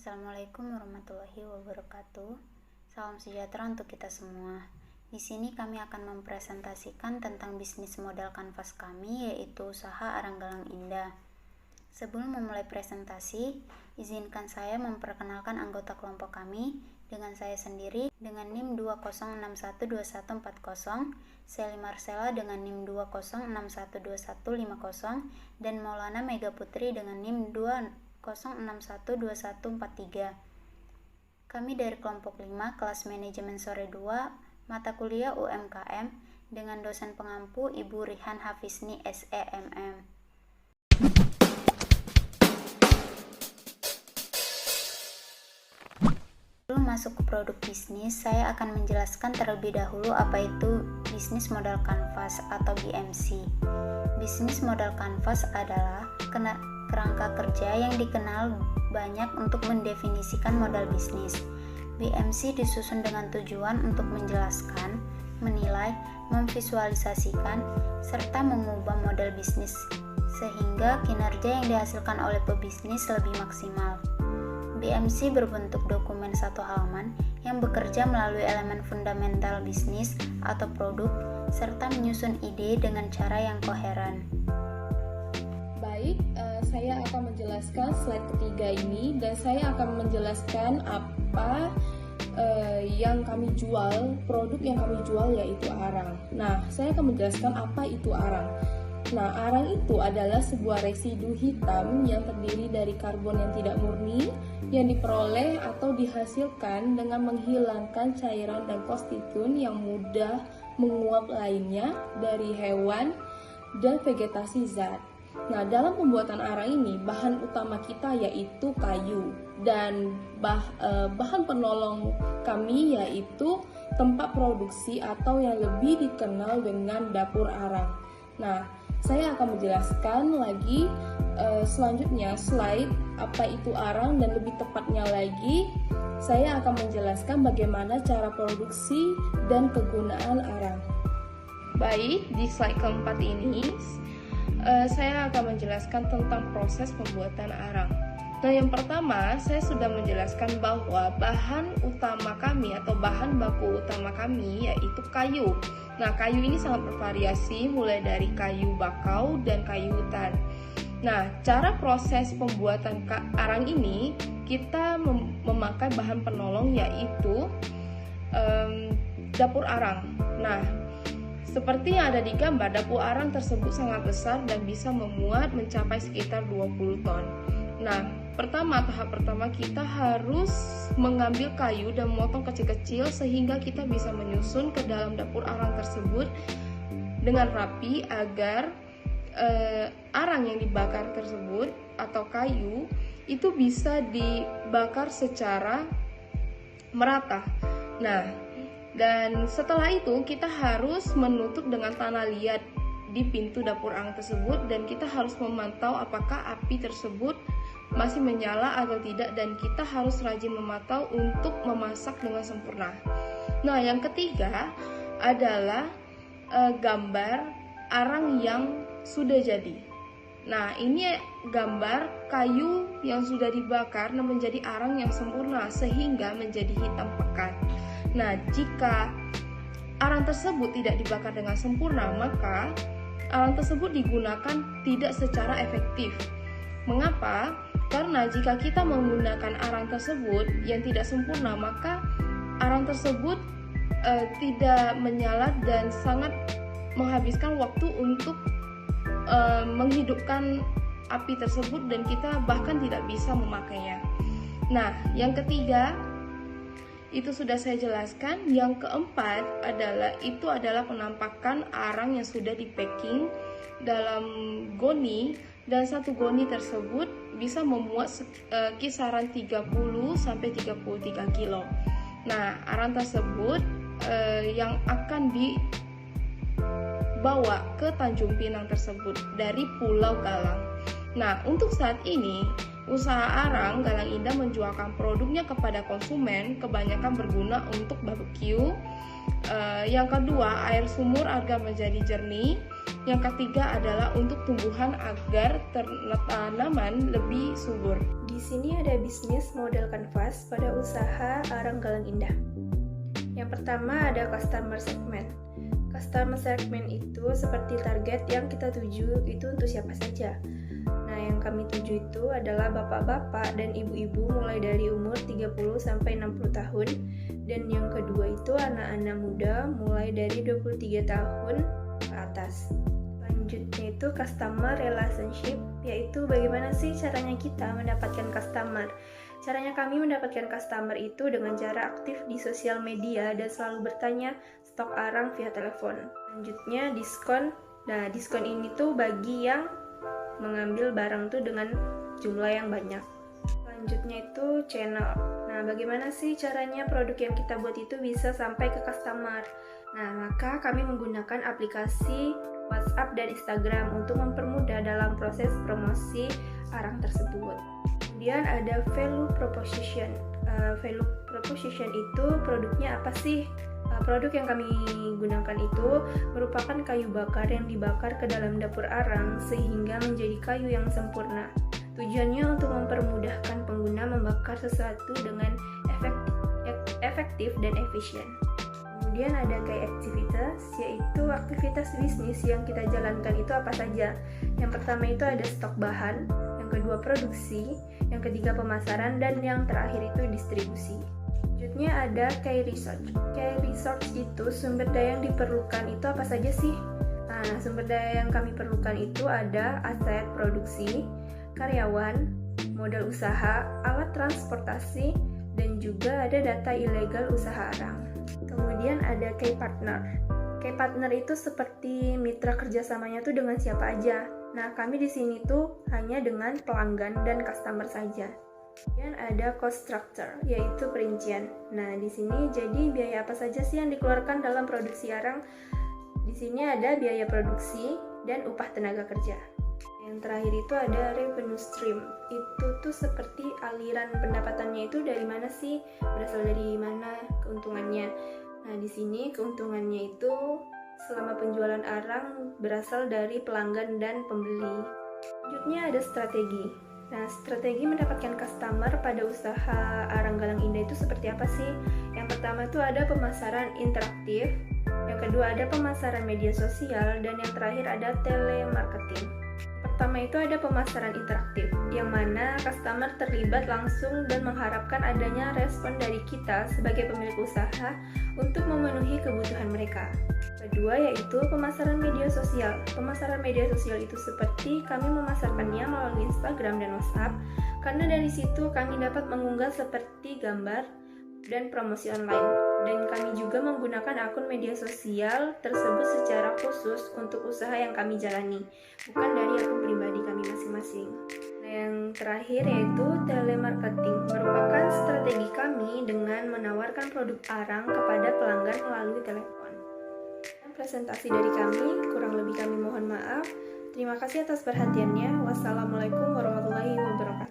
Assalamualaikum warahmatullahi wabarakatuh. Salam sejahtera untuk kita semua. Di sini kami akan mempresentasikan tentang bisnis modal kanvas kami, yaitu usaha Arang Galang Indah. Sebelum memulai presentasi, izinkan saya memperkenalkan anggota kelompok kami dengan saya sendiri dengan NIM 20612140, Sally Marcella dengan NIM 20612150, dan Maulana Mega Putri dengan NIM 20612143. Kami dari kelompok 5, kelas manajemen sore 2, mata kuliah UMKM, dengan dosen pengampu Ibu Rihan Hafisni SEMM. Sebelum masuk ke produk bisnis, saya akan menjelaskan terlebih dahulu apa itu bisnis modal kanvas atau BMC. Bisnis modal kanvas adalah kerangka kerja yang dikenal banyak untuk mendefinisikan modal bisnis. BMC disusun dengan tujuan untuk menjelaskan, menilai, memvisualisasikan, serta mengubah modal bisnis sehingga kinerja yang dihasilkan oleh pebisnis lebih maksimal. BMC berbentuk dokumen satu halaman yang bekerja melalui elemen fundamental bisnis atau produk serta menyusun ide dengan cara yang koheren. Baik, saya akan menjelaskan slide ketiga ini dan saya akan menjelaskan apa yang kami jual, produk yang kami jual yaitu arang. Nah, saya akan menjelaskan apa itu arang. Nah, arang itu adalah sebuah residu hitam yang terdiri dari karbon yang tidak murni yang diperoleh atau dihasilkan dengan menghilangkan cairan dan konstituen yang mudah menguap lainnya dari hewan dan vegetasi zat. Nah, dalam pembuatan arang ini, bahan utama kita yaitu kayu dan bahan penolong kami yaitu tempat produksi atau yang lebih dikenal dengan dapur arang. Nah, saya akan menjelaskan lagi selanjutnya slide apa itu arang dan lebih tepatnya lagi saya akan menjelaskan bagaimana cara produksi dan kegunaan arang. Baik, di slide keempat ini saya akan menjelaskan tentang proses pembuatan arang. Nah, yang pertama saya sudah menjelaskan bahwa bahan utama kami atau bahan baku utama kami yaitu kayu. Nah, kayu ini sangat bervariasi mulai dari kayu bakau dan kayu hutan. Nah, cara proses pembuatan arang ini kita memakai bahan penolong yaitu dapur arang. Nah, seperti yang ada di gambar, dapur arang tersebut sangat besar dan bisa memuat mencapai sekitar 20 ton. Nah, tahap pertama kita harus mengambil kayu dan memotong kecil-kecil sehingga kita bisa menyusun ke dalam dapur arang tersebut dengan rapi agar arang yang dibakar tersebut atau kayu itu bisa dibakar secara merata. Nah, dan setelah itu kita harus menutup dengan tanah liat di pintu dapur arang tersebut dan kita harus memantau apakah api tersebut masih menyala atau tidak dan kita harus rajin memantau untuk memasak dengan sempurna. Nah, yang ketiga adalah gambar arang yang sudah jadi. Nah, ini gambar kayu yang sudah dibakar dan menjadi arang yang sempurna sehingga menjadi hitam pekat. Nah, jika arang tersebut tidak dibakar dengan sempurna, maka arang tersebut digunakan tidak secara efektif. Mengapa? Karena jika kita menggunakan arang tersebut yang tidak sempurna, maka arang tersebut tidak menyala dan sangat menghabiskan waktu untuk menghidupkan api tersebut dan kita bahkan tidak bisa memakainya. Nah, yang ketiga itu sudah saya jelaskan. Yang keempat adalah penampakan arang yang sudah di packing dalam goni dan satu goni tersebut bisa memuat kisaran 30 sampai 33 kilo. Nah, arang tersebut yang akan dibawa ke Tanjung Pinang tersebut dari Pulau Galang. Nah, untuk saat ini usaha Arang Galang Indah menjualkan produknya kepada konsumen kebanyakan berguna untuk barbecue. Yang kedua, air sumur agar menjadi jernih. Yang ketiga adalah untuk tumbuhan agar tanaman lebih subur. Di Di sini ada bisnis model kanvas pada usaha arang galang indah. Yang pertama ada customer segment. Customer segment itu seperti target yang kita tuju itu untuk siapa saja. Nah, yang kami tuju itu adalah bapak-bapak dan ibu-ibu mulai dari umur 30 sampai 60 tahun. Dan yang kedua itu anak-anak muda mulai dari 23 tahun ke atas. Selanjutnya itu customer relationship, yaitu bagaimana sih caranya kita mendapatkan customer. Caranya kami mendapatkan customer itu dengan cara aktif di sosial media dan selalu bertanya stok arang via telepon. Selanjutnya diskon. Nah, diskon ini tuh bagi yang mengambil barang tuh dengan jumlah yang banyak. Selanjutnya itu channel. Nah, bagaimana sih caranya produk yang kita buat itu bisa sampai ke customer? Nah, maka kami menggunakan aplikasi WhatsApp dan Instagram untuk mempermudah dalam proses promosi arang tersebut. Kemudian ada value proposition. Value proposition itu produknya apa sih? Produk yang kami gunakan itu merupakan kayu bakar yang dibakar ke dalam dapur arang sehingga menjadi kayu yang sempurna. Tujuannya untuk mempermudahkan pengguna membakar sesuatu dengan efektif dan efisien. Kemudian ada key activities, yaitu aktivitas bisnis yang kita jalankan itu apa saja. Yang pertama itu ada stok bahan, yang kedua produksi, yang ketiga pemasaran, dan yang terakhir itu distribusi. Selanjutnya ada key research. Key research itu sumber daya yang diperlukan itu apa saja sih? Nah, sumber daya yang kami perlukan itu ada aset produksi, karyawan, modal usaha, alat transportasi, dan juga ada data ilegal usaha arang. Kemudian ada key partner. Key partner itu seperti mitra kerjasamanya tuh dengan siapa aja. Nah, kami di sini tuh hanya dengan pelanggan dan customer saja. Kemudian ada cost structure, yaitu perincian. Nah, di sini jadi biaya apa saja sih yang dikeluarkan dalam produksi arang? Di sini ada biaya produksi dan upah tenaga kerja. Yang terakhir itu ada revenue stream. Itu tuh seperti aliran pendapatannya itu dari mana sih? Berasal dari mana keuntungannya? Nah, di sini keuntungannya itu selama penjualan arang berasal dari pelanggan dan pembeli. Selanjutnya ada strategi. Nah, strategi mendapatkan customer pada usaha arang galang indah itu seperti apa sih? Yang pertama itu ada pemasaran interaktif, yang kedua ada pemasaran media sosial, dan yang terakhir ada telemarketing. Pertama itu ada pemasaran interaktif, yang mana customer terlibat langsung dan mengharapkan adanya respon dari kita sebagai pemilik usaha untuk memenuhi kebutuhan mereka. Kedua yaitu pemasaran media sosial. Pemasaran media sosial itu seperti kami memasarkannya melalui Instagram dan WhatsApp, karena dari situ kami dapat mengunggah seperti gambar dan promosi online. Dan kami juga menggunakan akun media sosial tersebut secara khusus untuk usaha yang kami jalani, bukan dari akun pribadi kami masing-masing. Nah, yang terakhir yaitu telemarketing, merupakan strategi kami dengan menawarkan produk arang kepada pelanggan melalui telepon. Dan presentasi dari kami, kurang lebih kami mohon maaf. Terima kasih atas perhatiannya. Wassalamualaikum warahmatullahi wabarakatuh.